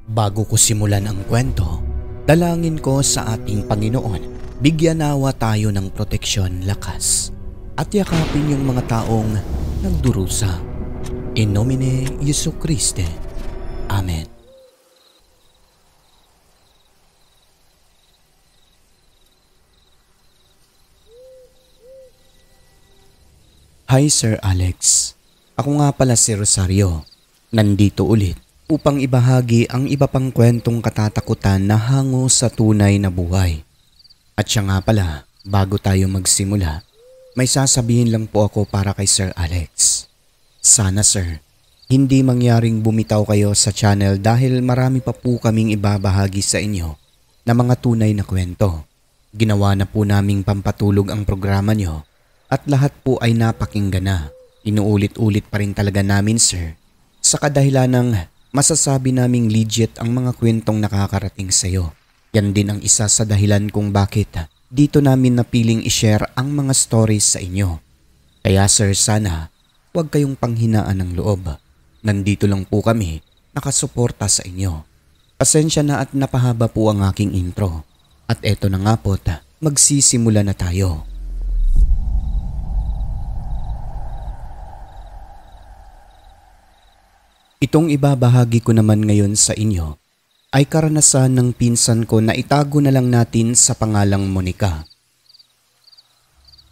Bago ko simulan ang kwento, dalangin ko sa ating Panginoon, bigyan nawa tayo ng proteksyon, lakas, at yakapin yung mga taong nagdurusa. In nomine Jesu Christe. Amen. Hi Sir Alex, ako nga pala si Rosario. Nandito ulit upang ibahagi ang iba pang kwentong katatakutan na hango sa tunay na buhay. At siya nga pala, bago tayo magsimula, may sasabihin lang po ako para kay Sir Alex. Sana sir, hindi mangyaring bumitaw kayo sa channel dahil marami pa po kaming ibabahagi sa inyo na mga tunay na kwento. Ginawa na po naming pampatulog ang programa nyo at lahat po ay napakinggan na. Inuulit-ulit pa rin talaga namin sir, sa kadahilan ng masasabi naming legit ang mga kwentong nakakarating sa iyo. Yan din ang isa sa dahilan kung bakit dito namin napiling i-share ang mga stories sa inyo. Kaya sir, sana huwag kayong panghinaan ng loob. Nandito lang po kami nakasuporta sa inyo. Pasensya na at napahaba po ang aking intro. At eto na nga po, magsisimula na tayo. Itong ibabahagi ko naman ngayon sa inyo ay karanasan ng pinsan ko na itago na lang natin sa pangalang Monica.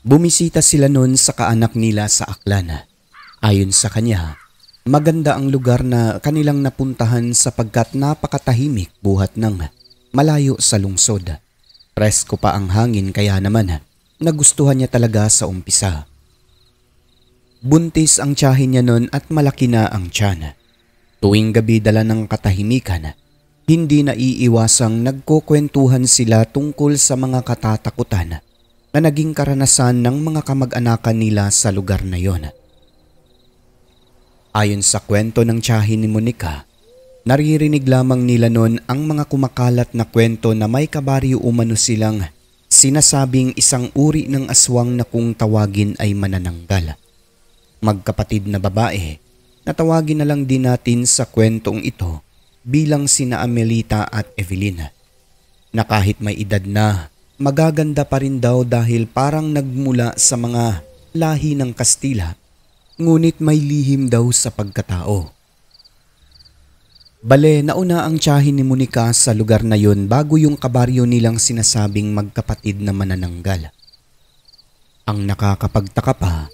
Bumisita sila noon sa kaanak nila sa Aklan. Ayon sa kanya, maganda ang lugar na kanilang napuntahan sapagkat napakatahimik buhat ng malayo sa lungsod. Presko pa ang hangin kaya naman nagustuhan niya talaga sa umpisa. Buntis ang tiyahin niya noon at malaki na ang tiyan. Tuwing gabi dala ng katahimikan, hindi naiiwasang nagkukwentuhan sila tungkol sa mga katatakutan na naging karanasan ng mga kamag-anakan nila sa lugar na yon. Ayon sa kwento ng tiyahin ni Monica, naririnig lamang nila noon ang mga kumakalat na kwento na may kabaryo umano silang sinasabing isang uri ng aswang na kung tawagin ay manananggal. Magkapatid na babae, natawagin na lang din natin sa kwentong ito bilang sina Amelita at Evelyn, na kahit may edad na, magaganda pa rin daw dahil parang nagmula sa mga lahi ng Kastila, ngunit may lihim daw sa pagkatao. Bale, nauna ang tiyahin ni Monica sa lugar na yon bago yung kabaryo nilang sinasabing magkapatid na manananggal. Ang nakakapagtaka pa,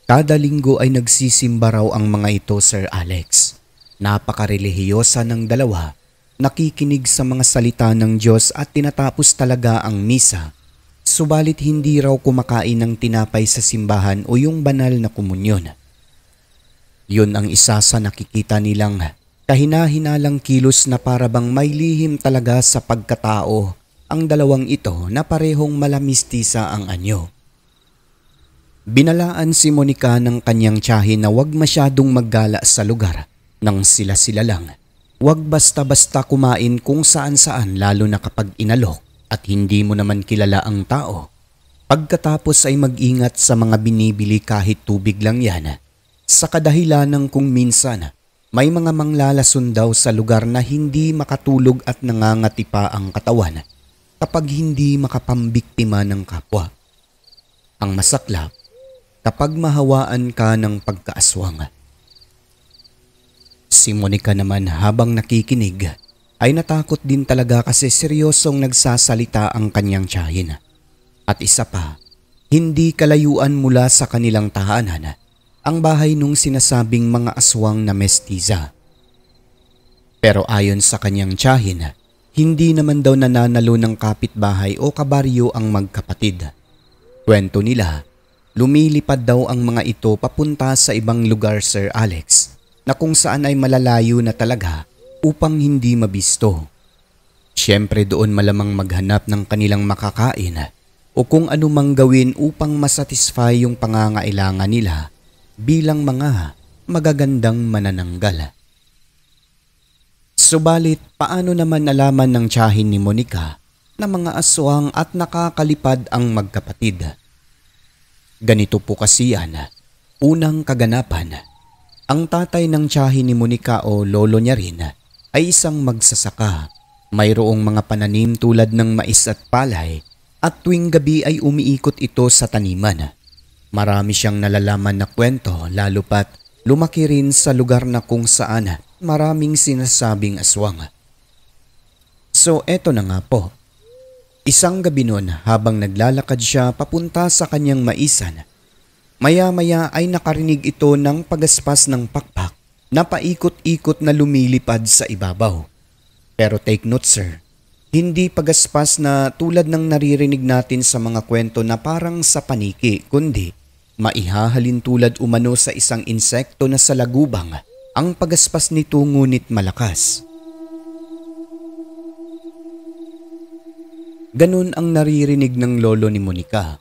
kada linggo ay nagsisimba raw ang mga ito, Sir Alex. Napakarelihiyosa ng dalawa, nakikinig sa mga salita ng Diyos at tinatapos talaga ang misa. Subalit hindi raw kumakain ng tinapay sa simbahan o yung banal na komunyon. Yun ang isa sa nakikita nilang kahina-hinalang kilos na parabang may lihim talaga sa pagkatao ang dalawang ito na parehong malamistisa ang anyo. Binalaan si Monica ng kanyang tiyahin na huwag masyadong maggala sa lugar nang sila-sila lang. Huwag basta-basta kumain kung saan-saan lalo na kapag inalok at hindi mo naman kilala ang tao. Pagkatapos ay mag-ingat sa mga binibili kahit tubig lang yan. Sa kadahilan ng kung minsan may mga manglalason daw sa lugar na hindi makatulog at nangangati pa ang katawan kapag hindi makapambiktima ng kapwa. Ang masaklap, kapag mahawaan ka ng pagkaaswang. Si Monica naman habang nakikinig ay natakot din talaga kasi seryosong nagsasalita ang kanyang tiyahin. At isa pa, hindi kalayuan mula sa kanilang tahanan ang bahay nung sinasabing mga aswang na mestiza. Pero ayon sa kanyang tiyahin, hindi naman daw nananalo ng kapitbahay o kabaryo ang magkapatid. Kwento nila, lumilipad daw ang mga ito papunta sa ibang lugar, Sir Alex, na kung saan ay malalayo na talaga upang hindi mabisto. Siyempre doon malamang maghanap ng kanilang makakain o kung anumang gawin upang masatisfy yung pangangailangan nila bilang mga magagandang manananggal. Subalit paano naman nalaman ng tiyahin ni Monica na mga aswang at nakakalipad ang magkapatid? Ganito po kasi yan. Unang kaganapan, ang tatay ng tiyahin ni Monica o lolo niya rin ay isang magsasaka. Mayroong mga pananim tulad ng mais at palay at tuwing gabi ay umiikot ito sa taniman. Marami siyang nalalaman na kwento lalo pat lumaki rin sa lugar na kung saan maraming sinasabing aswang. So eto na nga po. Isang gabi noon habang naglalakad siya papunta sa kanyang maisan, maya-maya ay nakarinig ito ng pagaspas ng pakpak na paikot-ikot na lumilipad sa ibabaw. Pero take note sir, hindi pagaspas na tulad ng naririnig natin sa mga kwento na parang sa paniki, kundi maihahalin tulad umano sa isang insekto na sa lagubang. Ang pagaspas nito ngunit malakas. Ganun ang naririnig ng lolo ni Monica.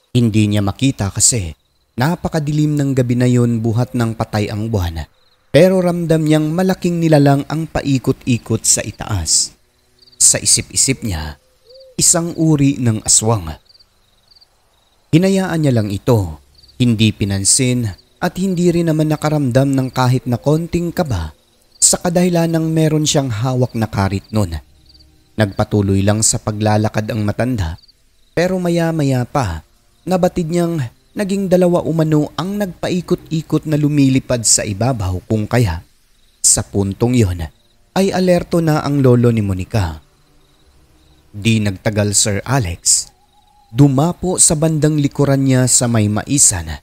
Hindi niya makita kasi napakadilim ng gabi na yon buhat ng patay ang buwan. Pero ramdam niyang malaking nilalang ang paikot-ikot sa itaas. Sa isip-isip niya, isang uri ng aswang. Hinayaan niya lang ito, hindi pinansin at hindi rin naman nakaramdam ng kahit na konting kaba sa kadahilan ng meron siyang hawak na karit nun. Nagpatuloy lang sa paglalakad ang matanda pero maya-maya pa nabatid niyang naging dalawa umano ang nagpaikot-ikot na lumilipad sa ibabaw kung kaya sa puntong yon ay alerto na ang lolo ni Monica. Di nagtagal Sir Alex, dumapo sa bandang likuran niya sa may maisan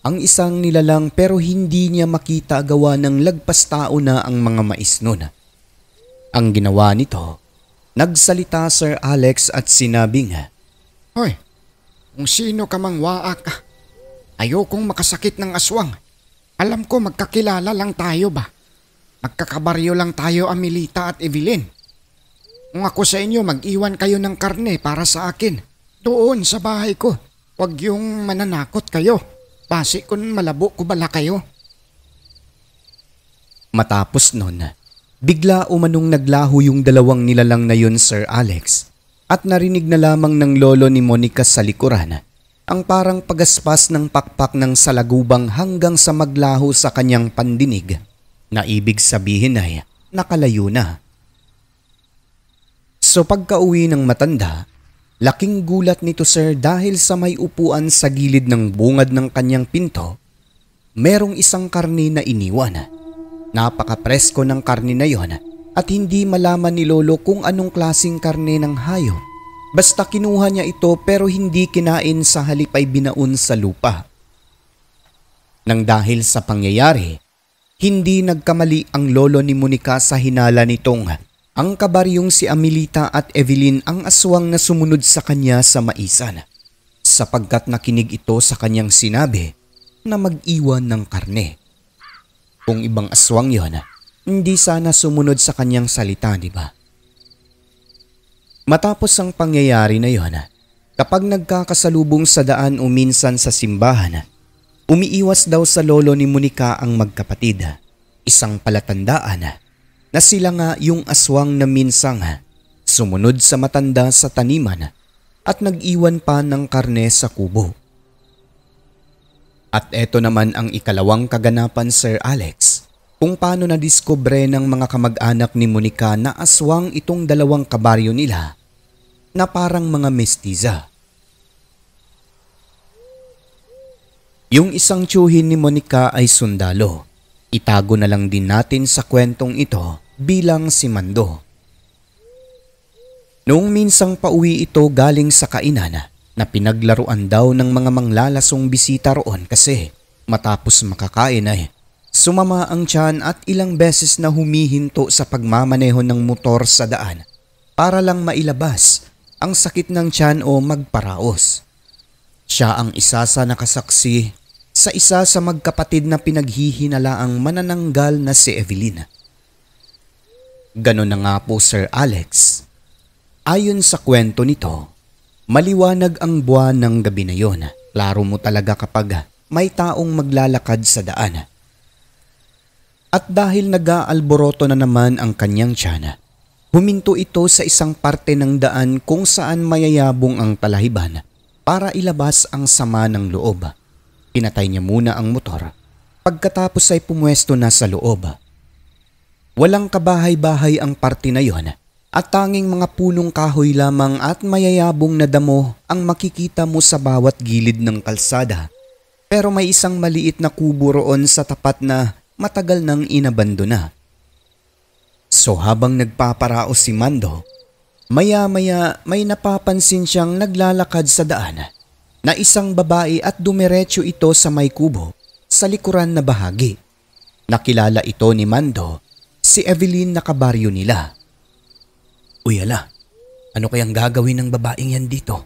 ang isang nilalang pero hindi niya makita gawa ng lagpas tao na ang mga mais nun. Ang ginawa nito, nagsalita Sir Alex at sinabing, Hoy, kung sino ka mang waak, ayokong makasakit ng aswang. Alam ko magkakilala lang tayo ba? Magkakabaryo lang tayo Amelita at Evelyn. Kung ako sa inyo mag-iwan kayo ng karne para sa akin. Doon sa bahay ko. Huwag yung mananakot kayo. Basi kung malabo ko bala kayo. Matapos nun, bigla umanong naglaho yung dalawang nilalang na yun Sir Alex at narinig na lamang ng lolo ni Monica sa likuran ang parang pagaspas ng pakpak ng salagubang hanggang sa maglaho sa kanyang pandinig na ibig sabihin ay nakalayo na. So pagka-uwi ng matanda, laking gulat nito sir dahil sa may upuan sa gilid ng bungad ng kanyang pinto, merong isang karne na iniwan. Napaka-presko ng karne na yon at hindi malaman ni lolo kung anong klaseng karne ng hayop. Basta kinuha niya ito pero hindi kinain sa halip ay binaon sa lupa. Nang dahil sa pangyayari, hindi nagkamali ang lolo ni Monica sa hinala nitong ang kabaryong si Amelita at Evelyn ang aswang na sumunod sa kanya sa maisan sapagkat nakinig ito sa kanyang sinabi na mag-iwan ng karne. Kung ibang aswang yon, hindi sana sumunod sa kanyang salita, di ba? Matapos ang pangyayari na yon, kapag nagkakasalubong sa daan o minsan sa simbahan, umiiwas daw sa lolo ni Monica ang magkapatid. Isang palatandaan na sila nga yung aswang na minsang sumunod sa matanda sa taniman at nag-iwan pa ng karne sa kubo. At eto naman ang ikalawang kaganapan Sir Alex kung paano nadiskubre ng mga kamag-anak ni Monica na aswang itong dalawang kabaryo nila na parang mga mestiza. Yung isang tiyuhin ni Monica ay sundalo. Itago na lang din natin sa kwentong ito bilang si Mando. Noong minsang pauwi ito galing sa kainan na pinaglaruan daw ng mga manglalasong bisita roon kasi matapos makakain ay sumama ang tiyan at ilang beses na humihinto sa pagmamaneho ng motor sa daan para lang mailabas ang sakit ng tiyan o magparaos. Siya ang isa sa nakasaksi sa isa sa magkapatid na pinaghihinalaang manananggal na si Evelyn. Ganon na nga po Sir Alex. Ayon sa kwento nito, maliwanag ang buwan ng gabi na yon. Klaro mo talaga kapag may taong maglalakad sa daan. At dahil nag-aalboroto na naman ang kanyang tiyan, huminto ito sa isang parte ng daan kung saan mayayabong ang talahiban para ilabas ang sama ng loob. Pinatay niya muna ang motor. Pagkatapos ay pumwesto na sa loob. Walang kabahay-bahay ang parte na yon at tanging mga punong kahoy lamang at mayayabong na damo ang makikita mo sa bawat gilid ng kalsada. Pero may isang maliit na kubo roon sa tapat na matagal nang inabandona. So habang nagpaparaos si Mando, maya-maya may napapansin siyang naglalakad sa daan na isang babae at dumiretso ito sa may kubo sa likuran na bahagi. Nakilala ito ni Mando, si Evelyn na kabaryo nila. Uy ala, ano kayang gagawin ng babaeng yan dito?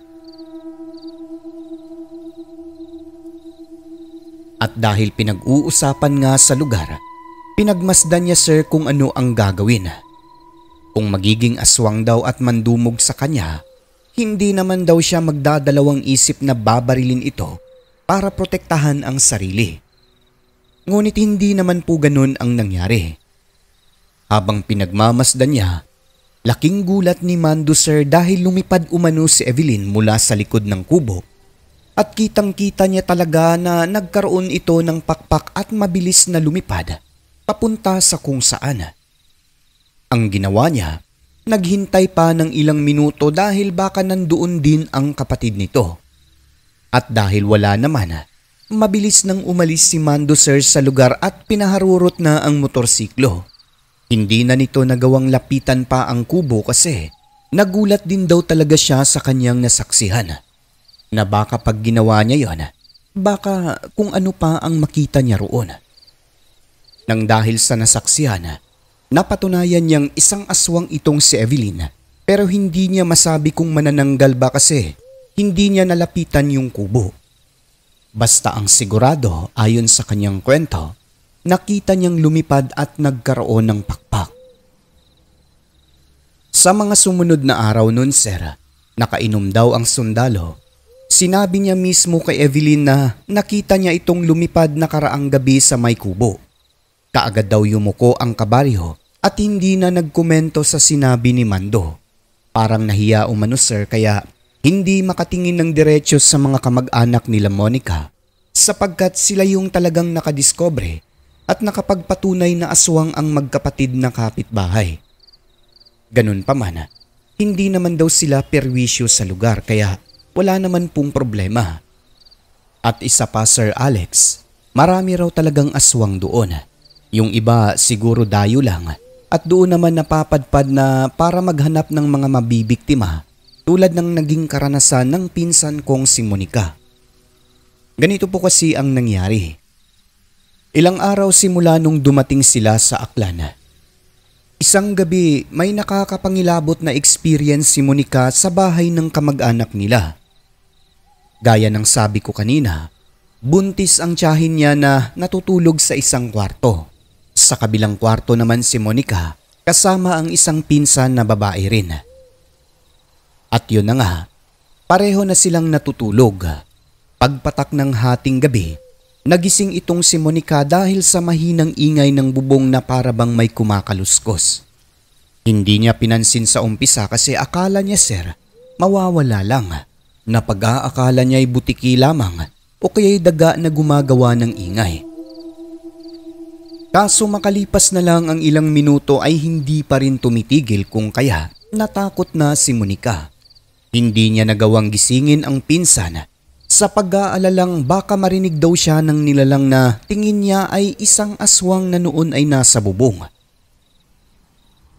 At dahil pinag-uusapan nga sa lugar, pinagmasdan niya sir kung ano ang gagawin. Kung magiging aswang daw at mandumog sa kanya, hindi naman daw siya magdadalawang isip na babarilin ito para protektahan ang sarili. Ngunit hindi naman po ganun ang nangyari. Habang pinagmamasdan niya, laking gulat ni Mando sir dahil lumipad umano si Evelyn mula sa likod ng kubo at kitang-kita niya talaga na nagkaroon ito ng pakpak at mabilis na lumipad papunta sa kung saan. Ang ginawa niya, naghintay pa ng ilang minuto dahil baka nandoon din ang kapatid nito. At dahil wala naman, mabilis nang umalis si Mando sir sa lugar at pinaharurot na ang motorsiklo. Hindi na nito nagawang lapitan pa ang kubo kasi nagulat din daw talaga siya sa kanyang nasaksihan. Na baka pag ginawa niya yon, baka kung ano pa ang makita niya roon. Nang dahil sa nasaksihan, napatunayan niyang isang aswang itong si Evelyn pero hindi niya masabi kung manananggal ba kasi hindi niya nalapitan yung kubo. Basta ang sigurado ayon sa kanyang kwento, nakita niyang lumipad at nagkaroon ng pakpak. Sa mga sumunod na araw nun sir, nakainom daw ang sundalo. Sinabi niya mismo kay Evelyn na nakita niya itong lumipad na karaang gabi sa may kubo. Kaagad daw yumuko ang kabaryo at hindi na nagkomento sa sinabi ni Mando. Parang nahiya umano sir kaya hindi makatingin ng diretsyo sa mga kamag-anak nila Monica sapagkat sila yung talagang nakadiscovery at nakapagpatunay na aswang ang magkapatid na kapitbahay. Ganun pa man, hindi naman daw sila perwisyo sa lugar kaya wala naman pong problema. At isa pa Sir Alex, marami raw talagang aswang doon. Yung iba siguro dayo lang at doon naman napapadpad na para maghanap ng mga mabibiktima tulad ng naging karanasan ng pinsan kong si Monica. Ganito po kasi ang nangyari. Ilang araw simula nung dumating sila sa Aklan. Isang gabi may nakakapangilabot na experience si Monica sa bahay ng kamag-anak nila. Gaya ng sabi ko kanina, buntis ang tiyahin niya na natutulog sa isang kwarto. Sa kabilang kwarto naman si Monica kasama ang isang pinsan na babae rin. At yun na nga, pareho na silang natutulog. Pagpatak ng hating gabi, nagising itong si Monica dahil sa mahinang ingay ng bubong na parabang may kumakaluskos. Hindi niya pinansin sa umpisa kasi akala niya sir, mawawala lang. Na pag-aakala niya ay butiki lamang o kaya'y daga na gumagawa ng ingay. Kaso makalipas na lang ang ilang minuto ay hindi pa rin tumitigil kung kaya natakot na si Monica. Hindi niya nagawang gisingin ang pinsan sa pag-aalalang baka marinig daw siya ng nilalang na tingin niya ay isang aswang na noon ay nasa bubong.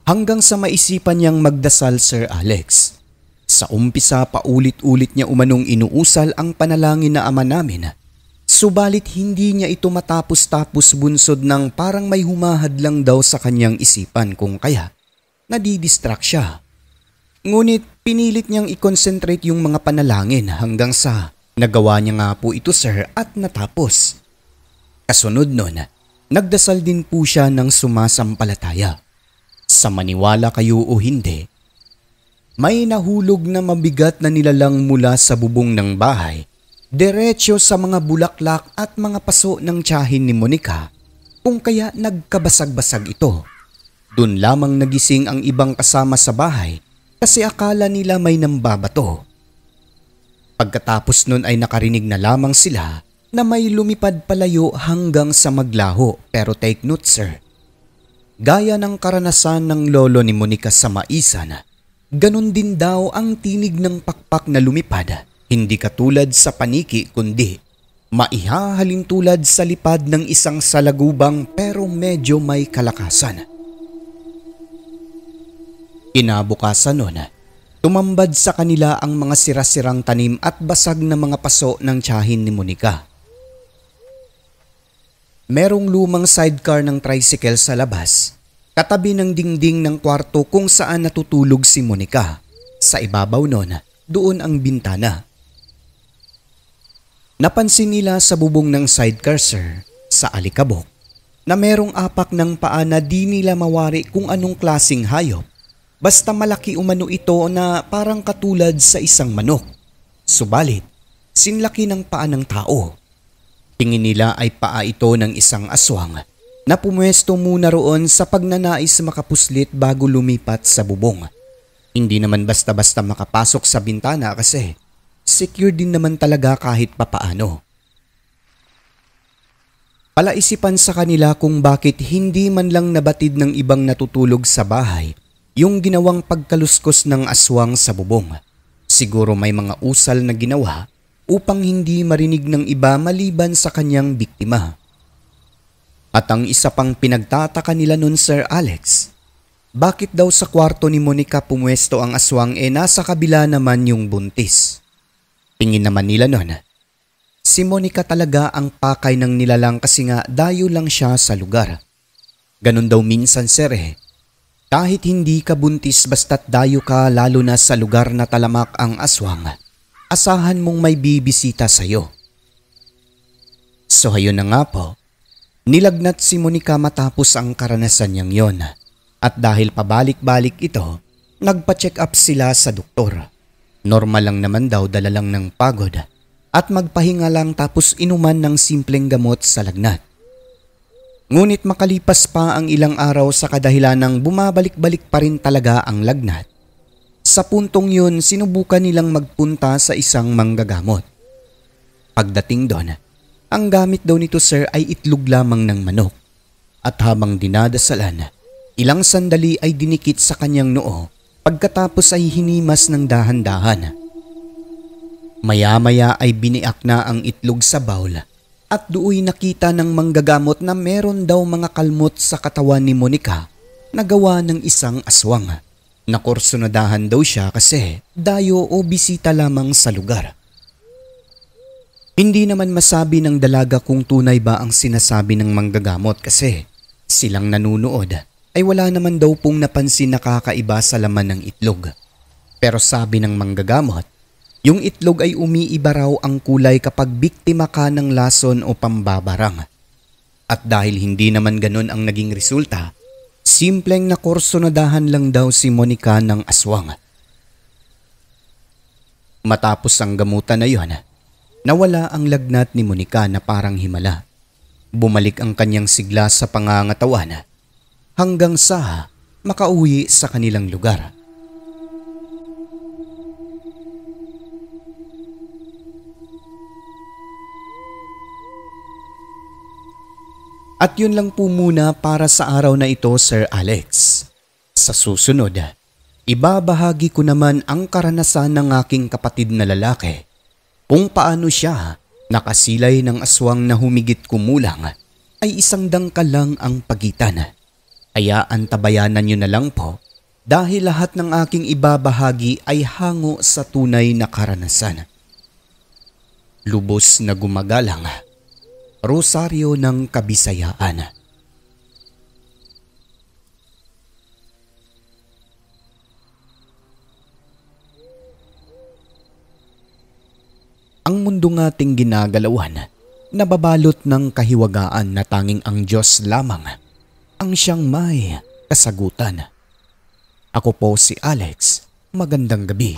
Hanggang sa maisipan niyang magdasal Sir Alex. Sa umpisa paulit-ulit niya umanong inuusal ang panalangin na Ama namin. Subalit hindi niya ito matapos-tapos bunsod ng parang may humahadlang daw sa kanyang isipan kung kaya nadidistract siya. Ngunit pinilit niyang i-concentrate yung mga panalangin hanggang sa nagawa niya nga po ito sir at natapos. Kasunod nun, nagdasal din po siya ng sumasampalataya. Sa maniwala kayo o hindi, may nahulog na mabigat na nilalang mula sa bubong ng bahay, diretso sa mga bulaklak at mga paso ng tiyahin ni Monica, kung kaya nagkabasag-basag ito. Doon lamang nagising ang ibang kasama sa bahay kasi akala nila may nambabato. Pagkatapos nun ay nakarinig na lamang sila na may lumipad palayo hanggang sa maglaho pero take note sir. Gaya ng karanasan ng lolo ni Monica sa maisan, ganun din daw ang tinig ng pakpak na lumipad, hindi katulad sa paniki kundi maihahalin tulad sa lipad ng isang salagubang pero medyo may kalakasan. Kinabukasan nun, tumambad sa kanila ang mga sirasirang tanim at basag na mga paso ng tiyahin ni Monica. Merong lumang sidecar ng tricycle sa labas, katabi ng dingding ng kwarto kung saan natutulog si Monica. Sa ibabaw nun, doon ang bintana. Napansin nila sa bubong ng sidecar, sir, sa alikabok, na merong apak ng paa na di nila mawari kung anong klaseng hayop. Basta malaki umano ito na parang katulad sa isang manok. Subalit, sinlaki ng paa ng tao. Tingin nila ay paa ito ng isang aswang na pumwesto muna roon sa pagnanais makapuslit bago lumipat sa bubong. Hindi naman basta-basta makapasok sa bintana kasi secure din naman talaga kahit papaano. Palaisipan sa kanila kung bakit hindi man lang nabatid ng ibang natutulog sa bahay yung ginawang pagkaluskos ng aswang sa bubong. Siguro may mga usal na ginawa upang hindi marinig ng iba maliban sa kanyang biktima. At ang isa pang pinagtataka nila nun, Sir Alex, bakit daw sa kwarto ni Monica pumwesto ang aswang nasa kabila naman yung buntis? Tingin naman nila nun, si Monica talaga ang pakay ng nilalang kasi nga dayo lang siya sa lugar. Ganun daw minsan, sir, kahit hindi ka buntis basta't dayo ka lalo na sa lugar na talamak ang aswang, asahan mong may bibisita sa'yo. So ayun na nga po, nilagnat si Monica matapos ang karanasan niyang yon. At dahil pabalik-balik ito, nagpa-check up sila sa doktor. Normal lang naman daw, dala lang ng pagod at magpahinga lang tapos inuman ng simpleng gamot sa lagnat. Ngunit makalipas pa ang ilang araw sa kadahilan ng bumabalik-balik pa rin talaga ang lagnat. Sa puntong yun, sinubukan nilang magpunta sa isang manggagamot. Pagdating doon, ang gamit daw nito, sir, ay itlog lamang ng manok. At habang dinadasalan, ilang sandali ay dinikit sa kanyang noo pagkatapos ay hinimas ng dahan-dahan. Maya-maya ay biniak na ang itlog sa bowl at dooy nakita ng manggagamot na meron daw mga kalmot sa katawan ni Monica na gawa ng isang aswang. Nakursunadahan daw siya kasi dayo o bisita lamang sa lugar. Hindi naman masabi ng dalaga kung tunay ba ang sinasabi ng manggagamot kasi silang nanunood ay wala naman daw pong napansin na kakaiba sa laman ng itlog. Pero sabi ng manggagamot, yung itlog ay umiiba raw ang kulay kapag biktima ka ng lason o pambabarang. At dahil hindi naman ganun ang naging resulta, simpleng nakursunadahan lang daw si Monica ng aswang. Matapos ang gamutan na yon, nawala ang lagnat ni Monica na parang himala. Bumalik ang kanyang sigla sa pangangatawan hanggang sa makauwi sa kanilang lugar. At yun lang po muna para sa araw na ito, Sir Alex. Sa susunod, ibabahagi ko naman ang karanasan ng aking kapatid na lalaki kung paano siya nakasilay ng aswang na humigit kumulang ay isang dangkal lang ang pagitan. Kaya antabayanan nyo na lang po dahil lahat ng aking ibabahagi ay hango sa tunay na karanasan. Lubos na gumagalang, Rosario ng Kabisayaan. Ang mundo ngating ginagalawan, nababalot ng kahiwagaan na tanging ang Diyos lamang ang siyang may kasagutan. Ako po si Alex. Magandang gabi.